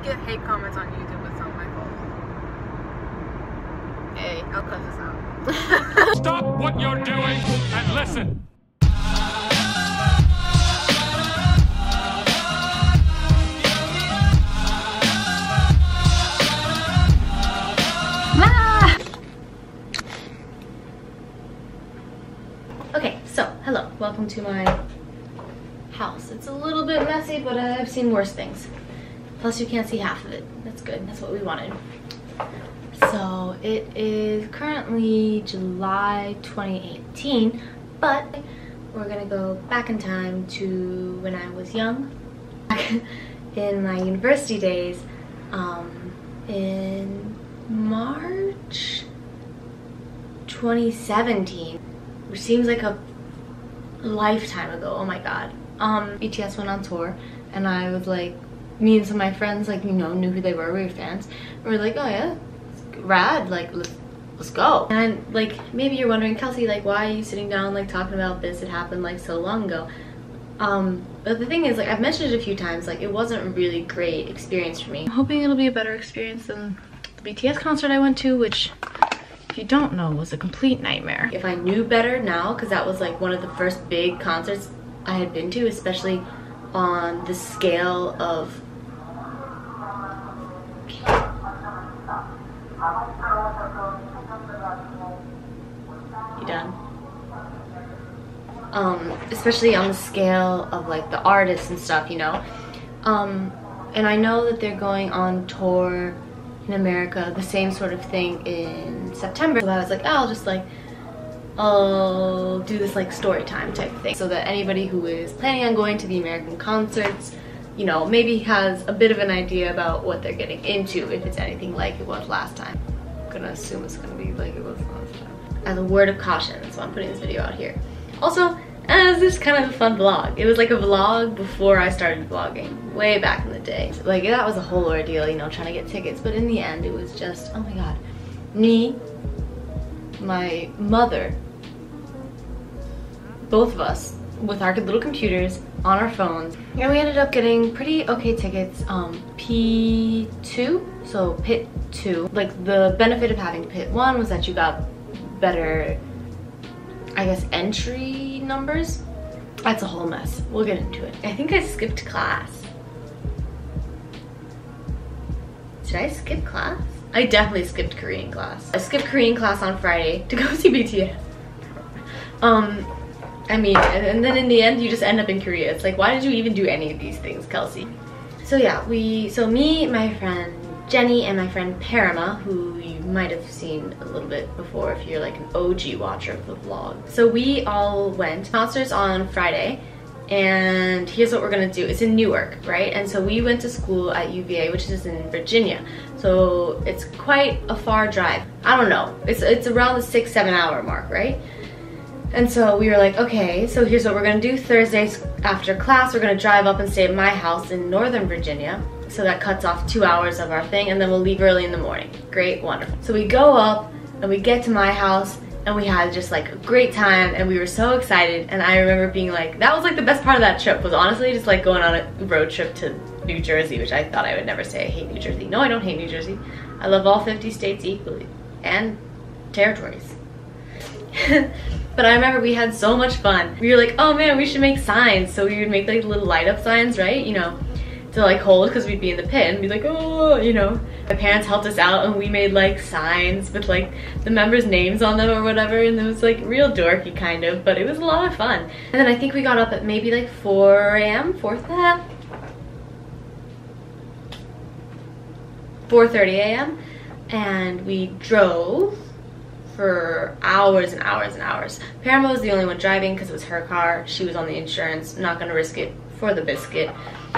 you get hate comments on YouTube, it's not my fault. Hey, I'll cut this out. Stop what you're doing and listen. Okay, so hello, welcome to my house. It's a little bit messy, but I've seen worse things. Plus you can't see half of it. That's good, that's what we wanted. So it is currently July 2018, but we're gonna go back in time to when I was young, in my university days, in March 2017, which seems like a lifetime ago. Oh my god. BTS went on tour, and I was like, me and some of my friends, like, you know, knew who they were. We were fans. We were like, oh yeah, rad, like, let's go. And like, maybe you're wondering, Kelsey, like, why are you sitting down like talking about this? It happened like so long ago. But the thing is, like, I've mentioned it a few times, like, it wasn't a really great experience for me. I'm hoping it'll be a better experience than the BTS concert I went to, which, if you don't know, was a complete nightmare. If I knew better now, because that was like one of the first big concerts I had been to, especially on the scale of you done? Especially on the scale of like the artists and stuff, you know. And I know that they're going on tour in America, the same sort of thing in September. So I was like, oh, I'll do this like story time type thing, so that anybody who is planning on going to the American concerts, you know, maybe has a bit of an idea about what they're getting into, if it's anything like it was last time. I'm gonna assume it's gonna be like it was last time. As a word of caution, so I'm putting this video out here. Also, as this kind of a fun vlog. It was like a vlog before I started vlogging, way back in the day. Like, that was a whole ordeal, you know, trying to get tickets, but in the end it was just, oh my god, me, my mother, both of us with our little computers on our phones, and we ended up getting pretty okay tickets. P2, so pit 2. Like, the benefit of having pit 1 was that you got better, I guess, entry numbers. That's a whole mess. We'll get into it. I think I skipped class. Did I skip class? I definitely skipped Korean class. I skipped Korean class on Friday to go see BTS. I mean, and then in the end, you just end up in Korea. It's like, why did you even do any of these things, Kelsey? So yeah, so me, my friend Jenny, and my friend Parama, who you might have seen a little bit before if you're like an OG watcher of the vlog. So we all went. Concerts on Friday, and here's what we're gonna do. It's in Newark, right? And so we went to school at UVA, which is in Virginia. So it's quite a far drive. I don't know, it's around the 6-7 hour mark, right? And so we were like, okay, so here's what we're gonna do. Thursdays after class, we're gonna drive up and stay at my house in Northern Virginia. So that cuts off 2 hours of our thing, and then we'll leave early in the morning. Great, wonderful. So we go up and we get to my house, and we had just like a great time, and we were so excited. And I remember being like, that was like the best part of that trip, was honestly just like going on a road trip to New Jersey, which I thought I would never say I hate New Jersey. No, I don't hate New Jersey. I love all 50 states equally, and territories. But I remember we had so much fun. We were like, oh man, we should make signs. So we would make like little light up signs, right? You know, to like hold, because we'd be in the pit and be like, oh, you know. My parents helped us out, and we made like signs with like the members' names on them or whatever, and it was like real dorky kind of, but it was a lot of fun. And then I think we got up at maybe like 4 a.m., 4:30 a.m. and we drove for hours and hours and hours. Parama was the only one driving because it was her car. She was on the insurance, not gonna risk it for the biscuit.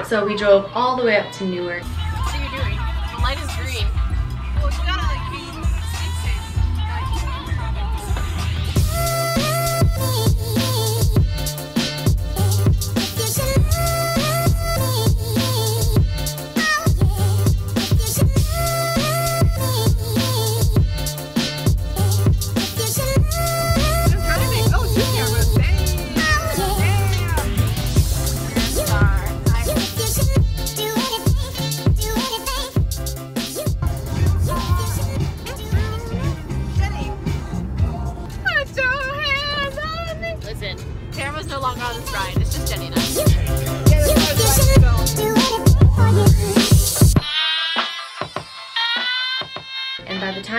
So we drove all the way up to Newark. What are you doing? The light is green. Well, she got a green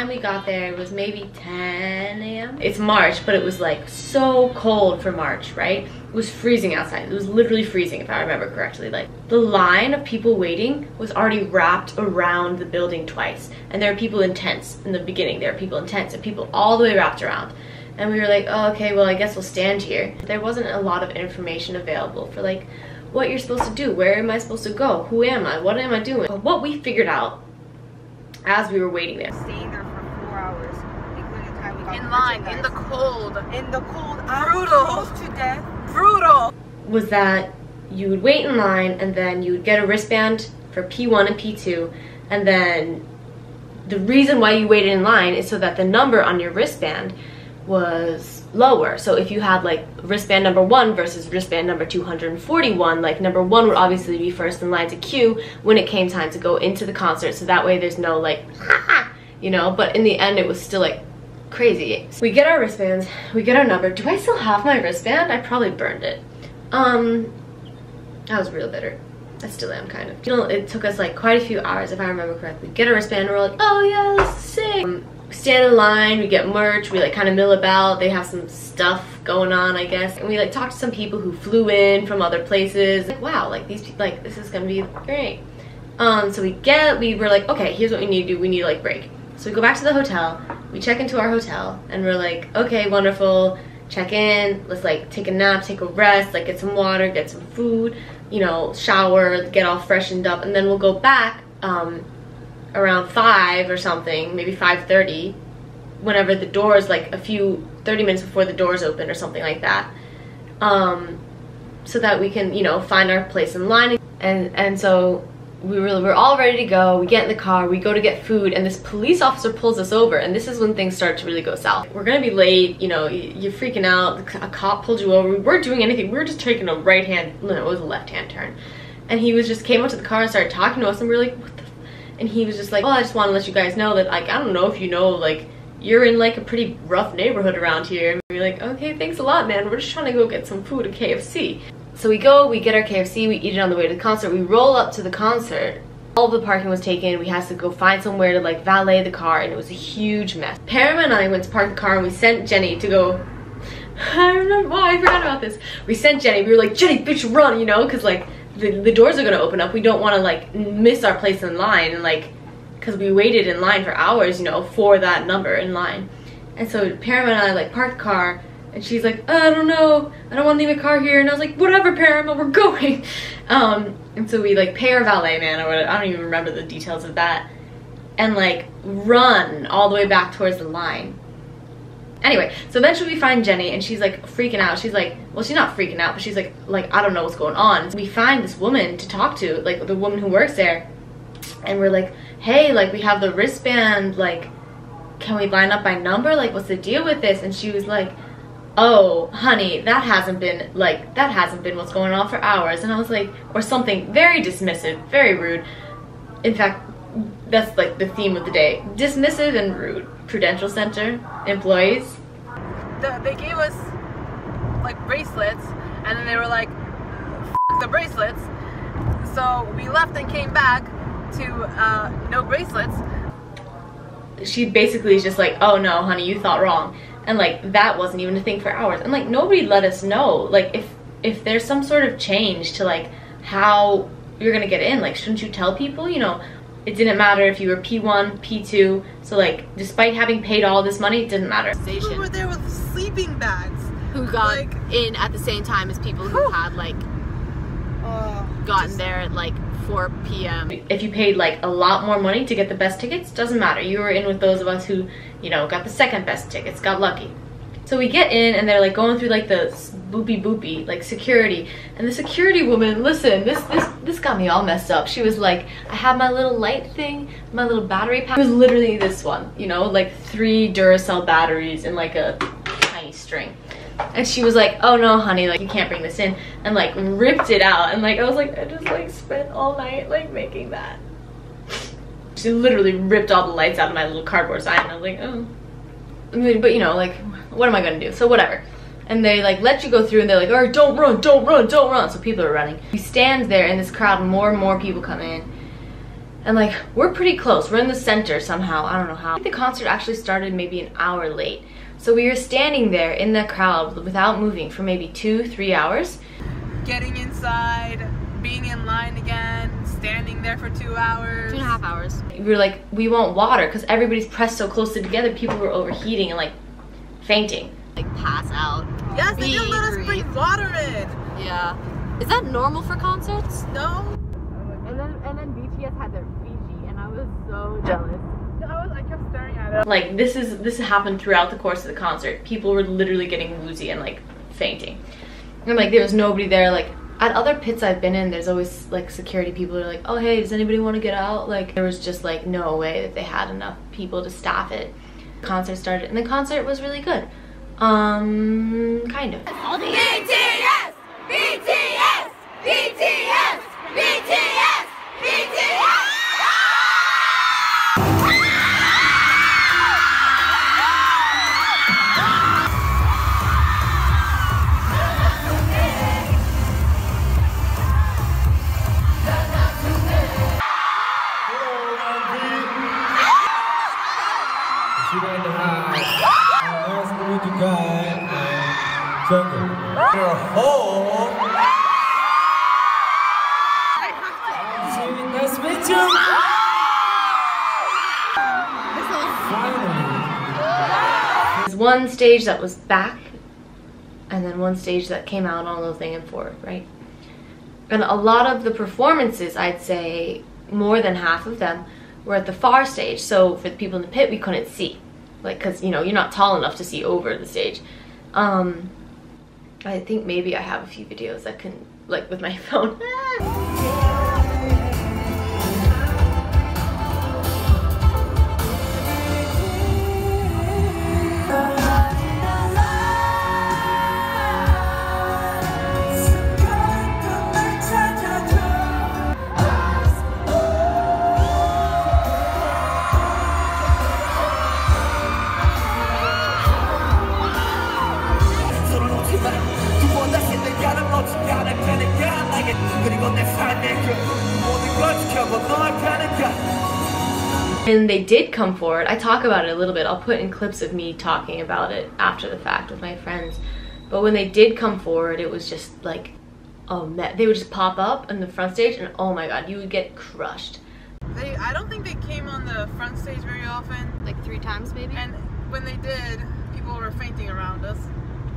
time we got there, it was maybe 10 a.m. It's March, but it was like so cold for March, right? It was freezing outside. It was literally freezing, if I remember correctly. Like, the line of people waiting was already wrapped around the building twice. And there were people in tents in the beginning. There were people in tents and people all the way wrapped around. And we were like, oh, okay, well, I guess we'll stand here. There wasn't a lot of information available for like what you're supposed to do. Where am I supposed to go? Who am I? What am I doing? But what we figured out as we were waiting there. Staying there for 4 hours, including the time we got In line, in the cold. In the cold. Brutal. Close to death. Brutal. Was that you would wait in line and then you would get a wristband for P1 and P2, and then the reason why you waited in line is so that the number on your wristband was lower. So if you had like wristband number 1 versus wristband number 241, like number 1 would obviously be first in line to queue when it came time to go into the concert, so that way there's no like you know. But in the end it was still like crazy. So we get our wristbands, we get our number. Do I still have my wristband? I probably burned it. I was real bitter. I still am, kind of. You know, it took us like quite a few hours, if I remember correctly. Get a wristband, we're like, oh yeah, this is sick. Stand in line, we get merch, we like kind of mill about. They have some stuff going on, I guess. And we like talked to some people who flew in from other places. Like, wow, like these people, like this is gonna be great. So we were like, okay, here's what we need to do. We need to like break. So we go back to the hotel, we check into our hotel, and we're like, okay, wonderful, check in, let's like take a nap, take a rest, like get some water, get some food, you know, shower, get all freshened up, and then we'll go back around 5 or something, maybe 5:30, whenever the doors, like 30 minutes before the doors open or something like that, so that we can, you know, find our place in line. And so we're all ready to go. We get in the car, we go to get food, and this police officer pulls us over, and this is when things start to really go south. We're gonna be late, you know, you're freaking out, a cop pulled you over. We weren't doing anything, we were just taking a it was a left-hand turn. And he came up to the car and started talking to us, and we were like, what the f? And he was just like, well, I just want to let you guys know that, like, I don't know if you know, like, you're in like a pretty rough neighborhood around here. And we were like, okay, thanks a lot, man, we're just trying to go get some food at KFC. So we go, we get our KFC, we eat it on the way to the concert, we roll up to the concert. All of the parking was taken, we had to go find somewhere to like valet the car, and it was a huge mess. Parama and I went to park the car, and we sent Jenny to go, I don't know why I forgot about this. We sent Jenny, we were like, Jenny, bitch, run, you know, because like the doors are gonna open up, we don't want to like miss our place in line, and like, because we waited in line for hours, you know, for that number in line. And so Parama and I like parked the car, and she's like, I don't know, I don't want to leave my car here. And I was like, whatever, Parama, we're going. And so we like pay our valet man, or whatever, I don't even remember the details of that, and like run all the way back towards the line. Anyway, so eventually we find Jenny, and she's like freaking out. She's like, well, she's not freaking out, but she's like I don't know what's going on. So we find this woman to talk to, like the woman who works there, and we're like, hey, like we have the wristband, like can we line up by number, like what's the deal with this? And she was like, oh honey, that hasn't been what's going on for hours. And I was like, or something very dismissive, very rude. In fact, that's like the theme of the day, dismissive and rude. Prudential Center employees, They gave us like bracelets, and then they were like, F the bracelets. So we left and came back to no bracelets. She basically is just like, oh no honey, you thought wrong. And like that wasn't even a thing for hours, and like nobody let us know, like if there's some sort of change to like how you're gonna get in, like shouldn't you tell people? You know, it didn't matter if you were P1, P2, so like despite having paid all this money, it didn't matter. People were there with sleeping bags Who got like, in at the same time as people who had like gotten there at like 4 p.m. If you paid like a lot more money to get the best tickets, doesn't matter. You were in with those of us who, you know, got the second best tickets, got lucky. So we get in, and they're like going through like the boopy like security, and the security woman, listen, this got me all messed up. She was like, I have my little light thing, my little battery pack. It was literally this one, you know, like 3 Duracell batteries and like a tiny string. And she was like, oh no honey, like you can't bring this in, and like ripped it out. And like I was like, I just like spent all night like making that. She literally ripped all the lights out of my little cardboard sign, and I was like, oh. I mean, but you know, like what am I gonna do? So whatever. And they like let you go through, and they're like, all right, don't run, don't run, don't run. So people are running. We stand there in this crowd, and more people come in. And like, we're pretty close. We're in the center somehow. I don't know how. I think the concert actually started maybe an hour late. So we were standing there in the crowd without moving for maybe 2-3 hours. Getting inside, being in line again, standing there for 2 hours. 2.5 hours. We were like, we want water because everybody's pressed so closely together. People were overheating and like fainting. Like pass out. Yes, they didn't let us bring water in. Yeah. Is that normal for concerts? No. And then BTS had their Fiji, and I was so jealous. I kept staring at it. Like this happened throughout the course of the concert. People were literally getting woozy and like fainting. And like there was nobody there. Like at other pits I've been in, there's always like security people who are like, oh hey, does anybody want to get out? Like there was just like no way that they had enough people to staff it. The concert started, and the concert was really good. Kind of. BTS! BTS! BTS! BTS! BTS! Nice to meet you. There's one stage that was back, and then one stage that came out on the thing and forward, right? And a lot of the performances, I'd say more than half of them, were at the far stage. So for the people in the pit, we couldn't see, like, cause you know you're not tall enough to see over the stage. I think maybe I have a few videos that can, like, with my phone. And they did come forward. I talk about it a little bit. I'll put in clips of me talking about it after the fact with my friends. But when they did come forward, it was just like, oh man, they would just pop up on the front stage and oh my god, you would get crushed. I don't think they came on the front stage very often. Like 3 times maybe? And when they did, people were fainting around us.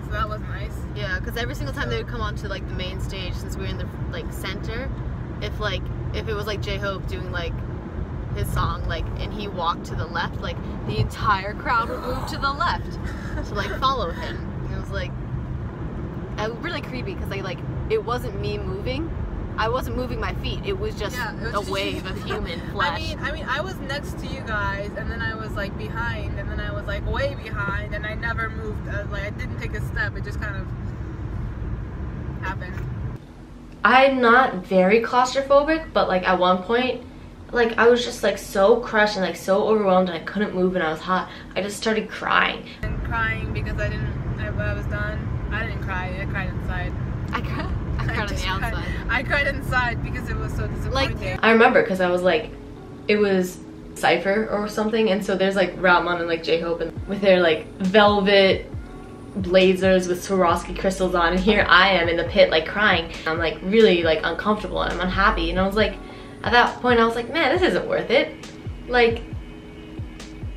So that was nice. Yeah, because every single time they would come onto like the main stage, since we were in the like center, if it was like J-Hope doing like his song, like, and he walked to the left, like the entire crowd would move to the left to like follow him. And it was like really creepy because it wasn't me moving. I wasn't moving my feet. It was just a wave of human flesh. I mean, I was next to you guys, and then I was like behind, and then I was like way behind, and I never moved. Like I didn't take a step. It just kind of happened. I'm not very claustrophobic, but like at one point, like I was just like so crushed and like so overwhelmed, and I couldn't move, and I was hot. I just started crying. And crying because I was done. I didn't cry. I cried inside. I cried on the outside. I cried inside because it was so disappointing. Like, I remember because I was like, it was Cypher or something, and so there's like Rautman and like J-Hope and with their like velvet blazers with Swarovski crystals on, and here I am in the pit like crying. I'm like really like uncomfortable and I'm unhappy, and I was like, at that point I was like, man, this isn't worth it. Like,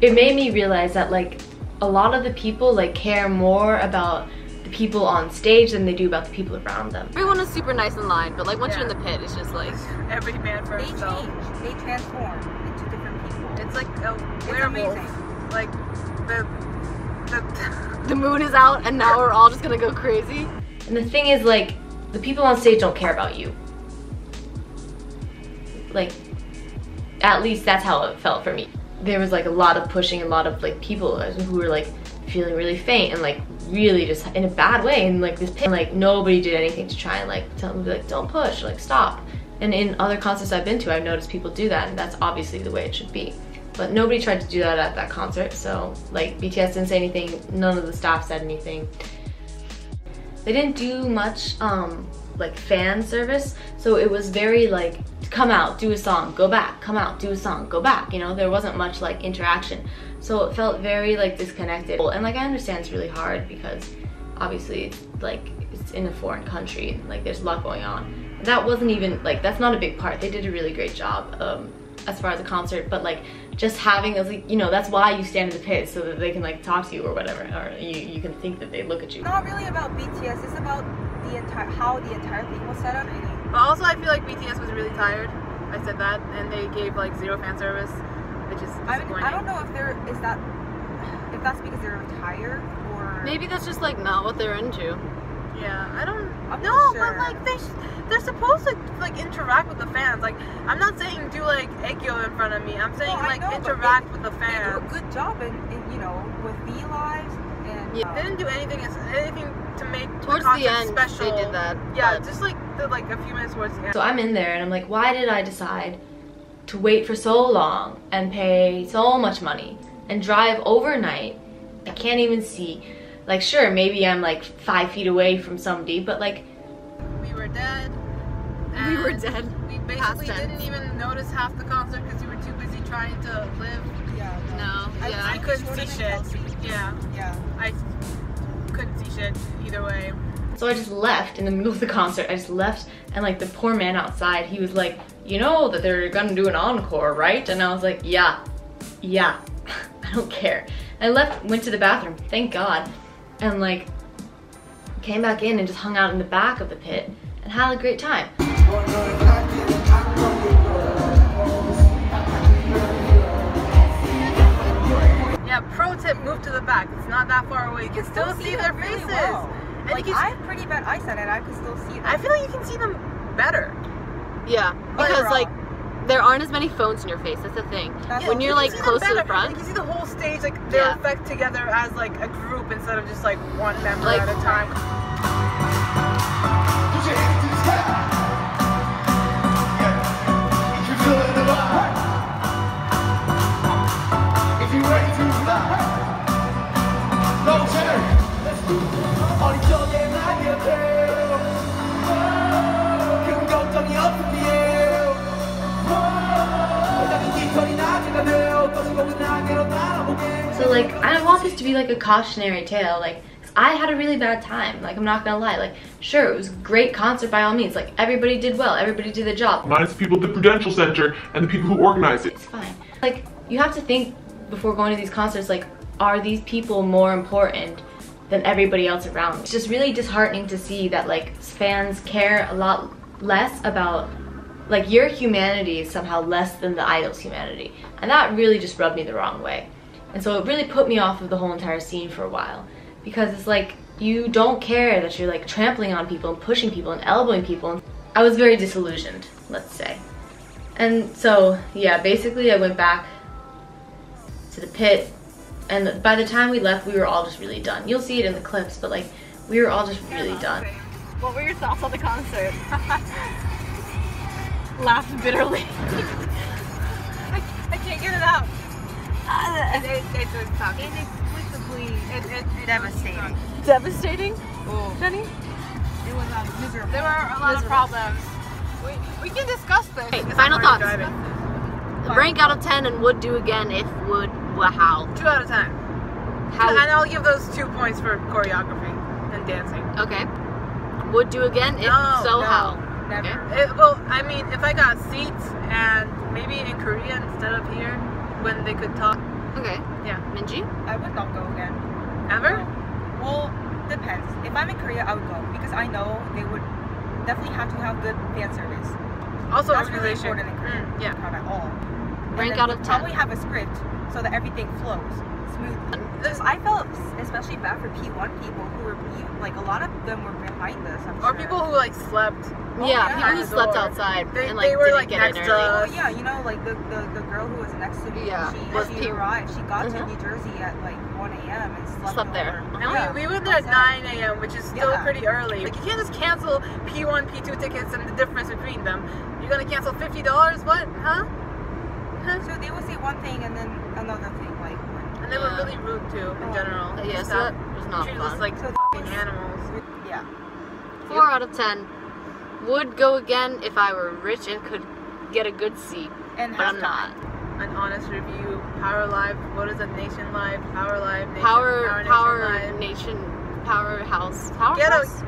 it made me realize that like a lot of the people like care more about the people on stage than they do about the people around them. Everyone is super nice in line, but like once you're in the pit, it's just like every man for They himself. change. They transform into different people. It's like a werewolf. amazing. Like the moon is out and now we're all just gonna go crazy. And the thing is, like, the people on stage don't care about you. Like, at least that's how it felt for me. There was like a lot of pushing, a lot of like people who were like feeling really faint and like really just in a bad way, and like this pit, and, like nobody did anything to try and like tell them, like, don't push, like stop. And in other concerts I've been to, I've noticed people do that, and that's obviously the way it should be. But nobody tried to do that at that concert, so like BTS didn't say anything, none of the staff said anything. They didn't do much like fan service, so it was very like come out, do a song, go back, come out, do a song, go back, you know, there wasn't much like interaction, so it felt very like disconnected. And like I understand it's really hard because obviously it's like it's in a foreign country and like there's a lot going on. That wasn't even like, that's not a big part. They did a really great job as far as a concert, but like just having, like, you know, that's why you stand in the pit, so that they can like talk to you or whatever, or you can think that they look at you. Not really about BTS, it's about the entire, how the entire thing was set up. But also I feel like BTS was really tired. I said that, and they gave like 0 fan service, which is disappointing. I don't know if that's because they're tired or Maybe that's just like not what they're into. Yeah, I'm no, not sure. but like they're supposed to like interact with the fans. Like I'm not saying do like Aegyo in front of me. I'm saying like interact with the They fans. do a good job in you know, with V Lives and Yeah. They didn't do anything to make Towards the the concert end, special. they did that. Yeah, but- just like a few minutes towards the end. So I'm in there and I'm like, why did I decide to wait for so long and pay so much money and drive overnight? I can't even see. Like, sure, maybe I'm like 5 feet away from somebody, but like, We were dead. We were and dead. We Past basically tense. didn't even notice half the concert because you were too busy trying to live. yeah. No, yeah. I couldn't see shit. Yeah, Yeah. I couldn't see shit either way. so I just left in the middle of the concert. I just left, and like the poor man outside, he was like, you know that they're gonna do an encore, right? And I was like, yeah, I don't care. I left, went to the bathroom, thank God, and like came back in and just hung out in the back of the pit and had a great time. Yeah, pro tip, move to the back. It's not that far away. You can still see their them faces. really well. And Like you can, I have pretty bad eyesight and I can still see them. I feel like you can see them better. Yeah, because like there aren't as many phones in your face. That's the thing. That's When what you're You like can see them close to the better. front, You can see the whole stage, like their Yeah. effect together as like a group instead of just like one member Like- at a time. Put your hands to the sky. Yeah. If you're feeling the vibe. If you're ready to fly. No turn. Let's do it. 어린 적에 난 곁에. 큰 걱정이 없을게요. 모든 깃털이 나져가며 또 지금은 나게로 날아보게. So like, I want this to be like a cautionary tale. Like, I had a really bad time. Like, I'm not gonna lie. Like, sure, it was a great concert by all means. Like, everybody did well. Everybody did their job. Minus the people at the Prudential Center and the people who organize it. It's fine. Like, you have to think before going to these concerts, like, are these people more important than everybody else around? It's just really disheartening to see that like fans care a lot less about, like, your humanity is somehow less than the idol's humanity. And that really just rubbed me the wrong way. And so it really put me off of the whole entire scene for a while. Because it's like, you don't care that you're like trampling on people and pushing people and elbowing people. I was very disillusioned, let's say. And so, yeah, basically I went back to the pit, and by the time we left, we were all just really done. You'll see it in the clips, but like, we were all just really done. what were your thoughts on the concert? Laughed bitterly. I can't get it out. It's inexplicably devastating. Devastating, Oh. Jenny? It was miserable. There were a lot of problems. We can discuss this. Okay, because final I'm thoughts. already driving. Rank out of 10 and would do again if would, how? 2 out of 10. How? And I'll give those 2 points for choreography and dancing. Okay. Would do again if No, so, no, how? Never. Okay. Well, I mean, if I got seats and maybe in Korea instead of here, when they could talk. Okay. Yeah. Minji? I would not go again. Ever? Well, depends. If I'm in Korea, I would go because I know they would definitely have to have good fan service. Also That's really organization. important in Korea. Yeah. Not at all. Rank And out then of 10. Probably have a script so that everything flows smoothly. I felt especially bad for P1 people who were like a lot of them were behind us. I'm Or sure. people who like slept. Yeah, yeah. people who At the slept door. outside They- and like they were, didn't like, get next in to early. us. Oh yeah, you know, like the girl who was next to me. Yeah, was she P- arrived. She got to Mhm. New Jersey at like 1 a.m. and Slept there. over. And Yeah. we went there at 9 a.m., which is still Yeah. pretty early. Like, you can't just cancel P1, P2 tickets and the difference between them. You're gonna cancel $50? What? Huh? So they would say one thing and then another thing, like. And they were Yeah. really rude too, in general. Yeah, Just so that was not treated us fun. like So that fucking was- animals. Yeah. 4 out of 10. Would go again if I were rich and could get a good seat. And but I'm not. An honest review. Power Live. What is it? Nation Live. Power Live. Nation, Power Nation Live. Powerhouse.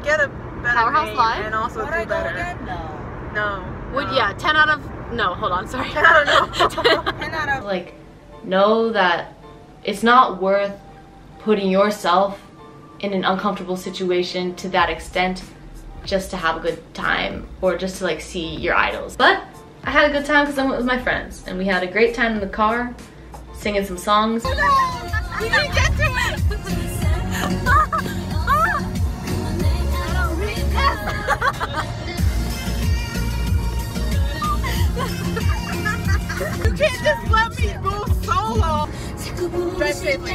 Get a better Powerhouse name Live? and also Would do I go better. again? No. No. Would no. yeah, 10 out of no, hold on, sorry. 10 out of no. 10 out of Like, know that it's not worth putting yourself in an uncomfortable situation to that extent just to have a good time or just to like see your idols. But I had a good time because I went with my friends and we had a great time in the car singing some songs. We didn't get to it! You can't just let me go solo. Drive safely.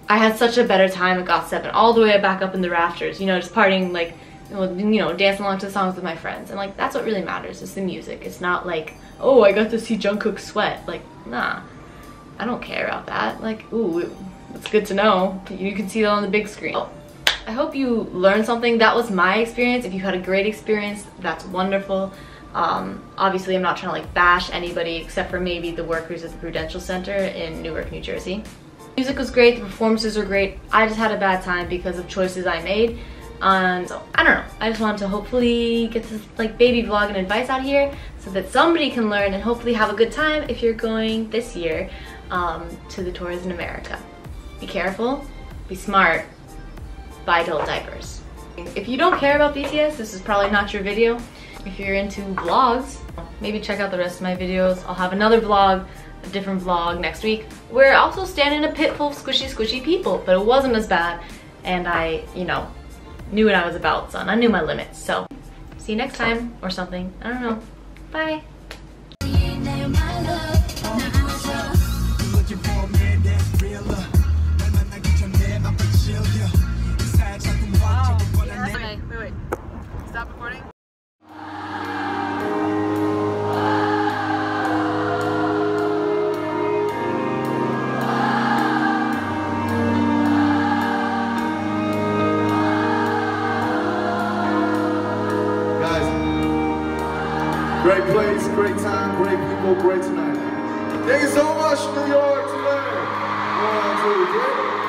I had such a better time at GOT7 all the way back up in the rafters, you know, just partying like, you know, dancing along to the songs with my friends. And like, that's what really matters, is the music. It's not like, oh, I got to see Jungkook sweat. Like, nah, I don't care about that. Like, ooh, it's good to know. You can see that on the big screen. Oh, I hope you learned something. That was my experience. If you had a great experience, that's wonderful. Obviously, I'm not trying to like bash anybody except for maybe the workers at the Prudential Center in Newark, New Jersey. Music was great, the performances were great. I just had a bad time because of choices I made. And so, I don't know. I just wanted to hopefully get this like baby vlog and advice out here so that somebody can learn and hopefully have a good time if you're going this year to the tours in America. Be careful, be smart, buy adult diapers. If you don't care about BTS, this is probably not your video. If you're into vlogs, maybe check out the rest of my videos. I'll have another vlog, a different vlog next week. We're also standing in a pit full of squishy people, but it wasn't as bad. And I, you know, knew what I was about, son. I knew my limits. So, see you next time or something. I don't know. Bye. Wait. Stop recording. Great place, great time, great people, great tonight. Thank you so much, New York, today. 1, 2, 3.